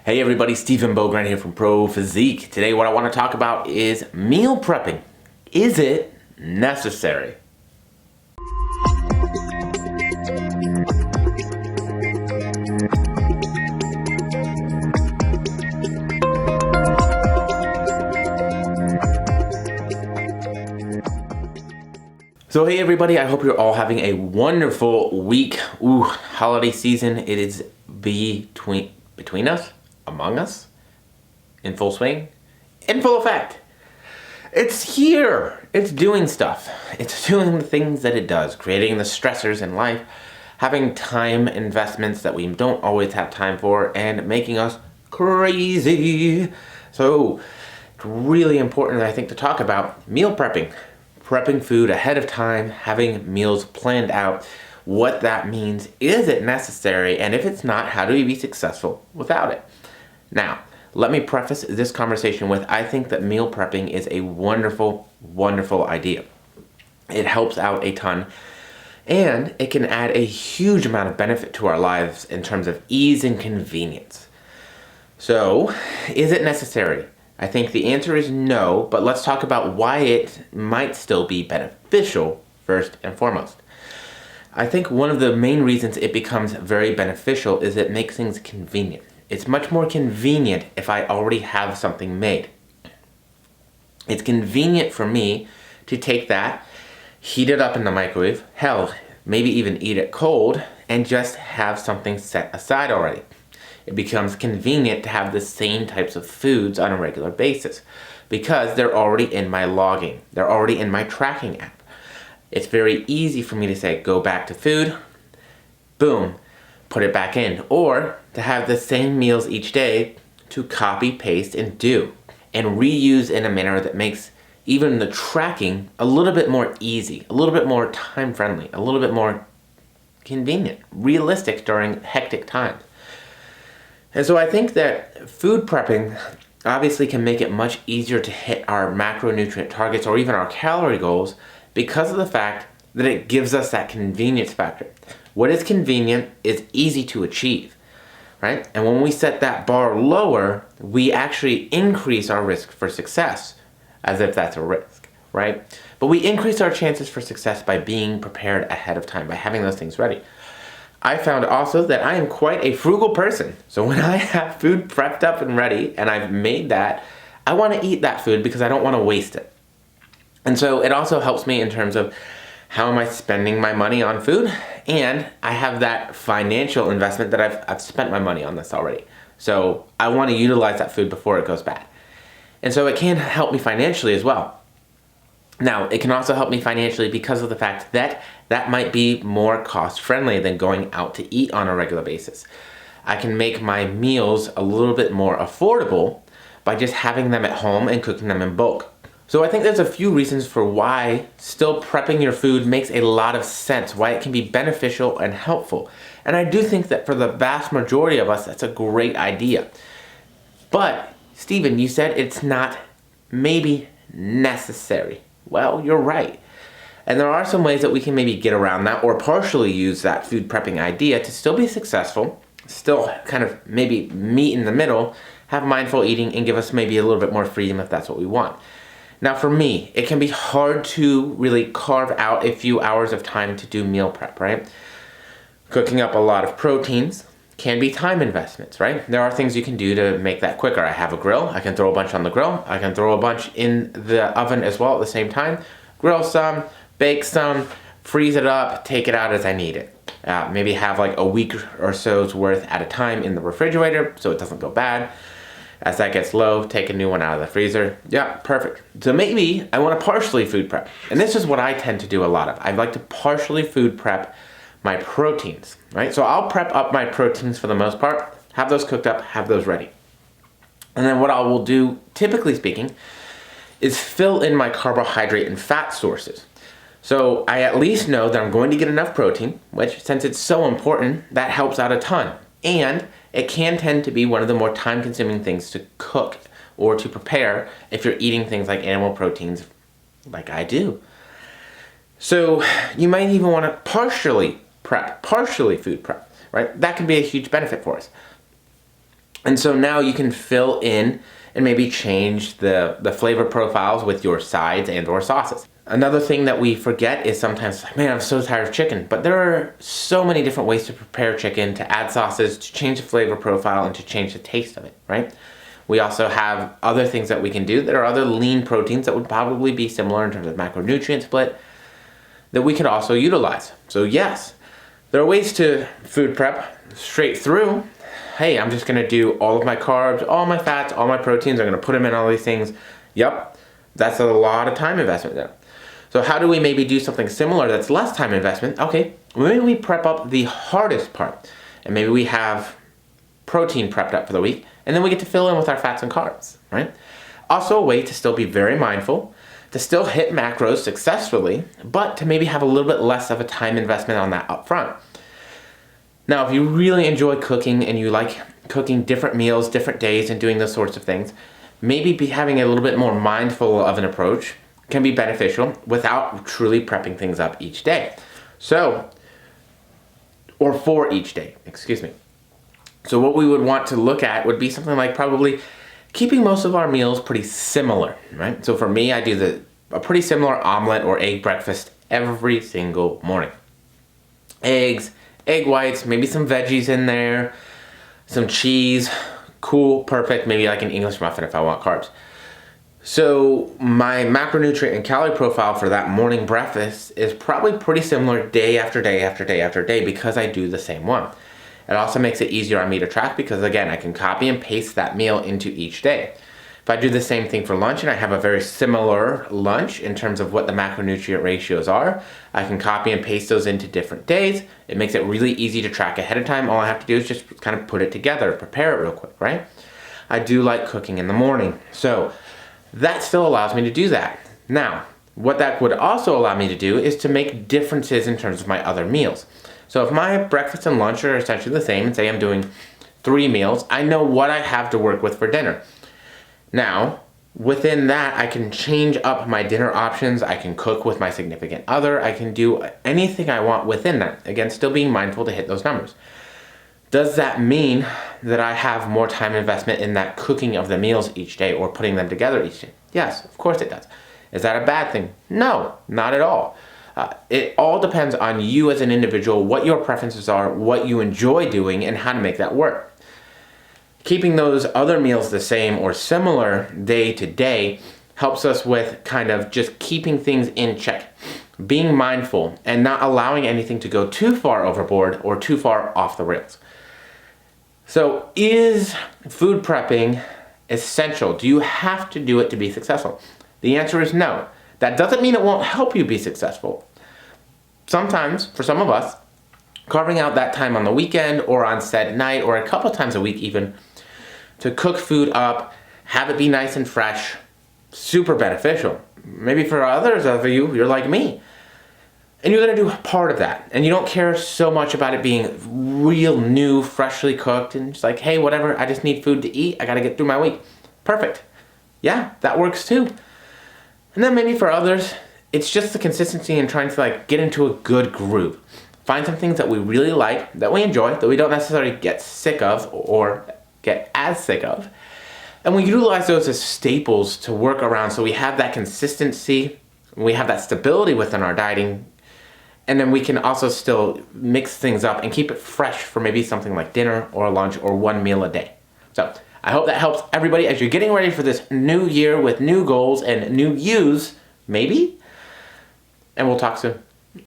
Hey everybody, Stephen Bogran here from Pro Physique. Today what I want to talk about is meal prepping. Is it necessary? So hey everybody, I hope you're all having a wonderful week. Holiday season, it is between us, among us, in full swing, in full effect. It's here. It's doing stuff. It's doing the things that it does, creating the stressors in life, having time investments that we don't always have time for, and making us crazy. So it's really important, I think, to talk about meal prepping. Prepping food ahead of time, having meals planned out, what that means, is it necessary, and if it's not, how do we be successful without it? Now, let me preface this conversation with, I think that meal prepping is a wonderful, wonderful idea. It helps out a ton, and it can add a huge amount of benefit to our lives in terms of ease and convenience. So, is it necessary? I think the answer is no, but let's talk about why it might still be beneficial first and foremost. I think one of the main reasons it becomes very beneficial is it makes things convenient. It's much more convenient if I already have something made. It's convenient for me to take that, heat it up in the microwave, hell, maybe even eat it cold, and just have something set aside already. It becomes convenient to have the same types of foods on a regular basis because they're already in my logging. They're already in my tracking app. It's very easy for me to say, go back to food, boom, put it back in. Or to have the same meals each day to copy, paste, and do. And reuse in a manner that makes even the tracking a little bit more easy, a little bit more time friendly, a little bit more convenient, realistic during hectic times. And so I think that food prepping obviously can make it much easier to hit our macronutrient targets or even our calorie goals because of the fact that it gives us that convenience factor. What is convenient is easy to achieve, right? And when we set that bar lower, we actually increase our risk for success, as if that's a risk, right? But we increase our chances for success by being prepared ahead of time, by having those things ready. I found also that I am quite a frugal person. So when I have food prepped up and ready and I've made that, I want to eat that food because I don't want to waste it. And so it also helps me in terms of how am I spending my money on food? And I have that financial investment that I've spent my money on this already. So I want to utilize that food before it goes bad. And so it can help me financially as well. Now, it can also help me financially because of the fact that that might be more cost friendly than going out to eat on a regular basis. I can make my meals a little bit more affordable by just having them at home and cooking them in bulk. So I think there's a few reasons for why still prepping your food makes a lot of sense, why it can be beneficial and helpful. And I do think that for the vast majority of us, that's a great idea. But, Stephen, you said it's not maybe necessary. Well, you're right. And there are some ways that we can maybe get around that or partially use that food prepping idea to still be successful, still kind of maybe meet in the middle, have mindful eating, and give us maybe a little bit more freedom if that's what we want. Now for me, it can be hard to really carve out a few hours of time to do meal prep, right? Cooking up a lot of proteins can be time investments, right? There are things you can do to make that quicker. I have a grill, I can throw a bunch on the grill, I can throw a bunch in the oven as well at the same time, grill some, bake some, freeze it up, take it out as I need it. Maybe have like a week or so's worth at a time in the refrigerator so it doesn't go bad. As that gets low, take a new one out of the freezer. Yeah, perfect. So maybe I want to partially food prep. And this is what I tend to do a lot of. I like to partially food prep my proteins, right? So I'll prep up my proteins for the most part, have those cooked up, have those ready. And then what I will do, typically speaking, is fill in my carbohydrate and fat sources. So I at least know that I'm going to get enough protein, which since it's so important, that helps out a ton. And it can tend to be one of the more time-consuming things to cook or to prepare if you're eating things like animal proteins like I do. So you might even want to partially food prep, right? That can be a huge benefit for us. And so now you can fill in and maybe change the flavor profiles with your sides and or sauces. Another thing that we forget is sometimes, man, I'm so tired of chicken. But there are so many different ways to prepare chicken, to add sauces, to change the flavor profile, and to change the taste of it, right? We also have other things that we can do that are other lean proteins that would probably be similar in terms of macronutrient split that we could also utilize. So yes, there are ways to food prep straight through. Hey, I'm just gonna do all of my carbs, all my fats, all my proteins. I'm gonna put them in all these things. Yep, that's a lot of time investment there. So how do we maybe do something similar that's less time investment? Okay, maybe we prep up the hardest part. And maybe we have protein prepped up for the week, and then we get to fill in with our fats and carbs, right? Also a way to still be very mindful, to still hit macros successfully, but to maybe have a little bit less of a time investment on that up front. Now, if you really enjoy cooking and you like cooking different meals, different days, and doing those sorts of things, maybe having a little bit more mindful of an approach can be beneficial without truly prepping things up each day. So, or for each day, excuse me. So what we would want to look at would be something like probably keeping most of our meals pretty similar, right? So for me, I do a pretty similar omelet or egg breakfast every single morning. Eggs, egg whites, maybe some veggies in there, some cheese, cool, perfect, maybe like an English muffin if I want carbs. So my macronutrient and calorie profile for that morning breakfast is probably pretty similar day after day after day after day because I do the same one. It also makes it easier on me to track because again, I can copy and paste that meal into each day. If I do the same thing for lunch and I have a very similar lunch in terms of what the macronutrient ratios are, I can copy and paste those into different days. It makes it really easy to track ahead of time. All I have to do is just kind of put it together, prepare it real quick, right? I do like cooking in the morning. So that still allows me to do that. Now, what that would also allow me to do is to make differences in terms of my other meals. So if my breakfast and lunch are essentially the same, and say I'm doing 3 meals, I know what I have to work with for dinner. Now, within that, I can change up my dinner options. I can cook with my significant other. I can do anything I want within that. Again, still being mindful to hit those numbers. Does that mean that I have more time investment in that cooking of the meals each day or putting them together each day? Yes, of course it does. Is that a bad thing? No, not at all. It all depends on you as an individual, what your preferences are, what you enjoy doing, and how to make that work. Keeping those other meals the same or similar day to day helps us with kind of just keeping things in check, being mindful, and not allowing anything to go too far overboard or too far off the rails. So is food prepping essential? Do you have to do it to be successful? The answer is no. That doesn't mean it won't help you be successful. Sometimes, for some of us, carving out that time on the weekend or on said night or a couple times a week even to cook food up, have it be nice and fresh, super beneficial. Maybe for others of you, you're like me. And you're gonna do part of that. And you don't care so much about it being real new, freshly cooked, and just like, hey, whatever, I just need food to eat. I gotta get through my week. Perfect. Yeah, that works too. And then maybe for others, it's just the consistency and trying to like get into a good groove. Find some things that we really like, that we enjoy, that we don't necessarily get sick of or get as sick of. And we utilize those as staples to work around so we have that consistency, we have that stability within our dieting, and then we can also still mix things up and keep it fresh for maybe something like dinner or lunch or 1 meal a day. So I hope that helps everybody as you're getting ready for this new year with new goals and new yous, maybe. And we'll talk soon.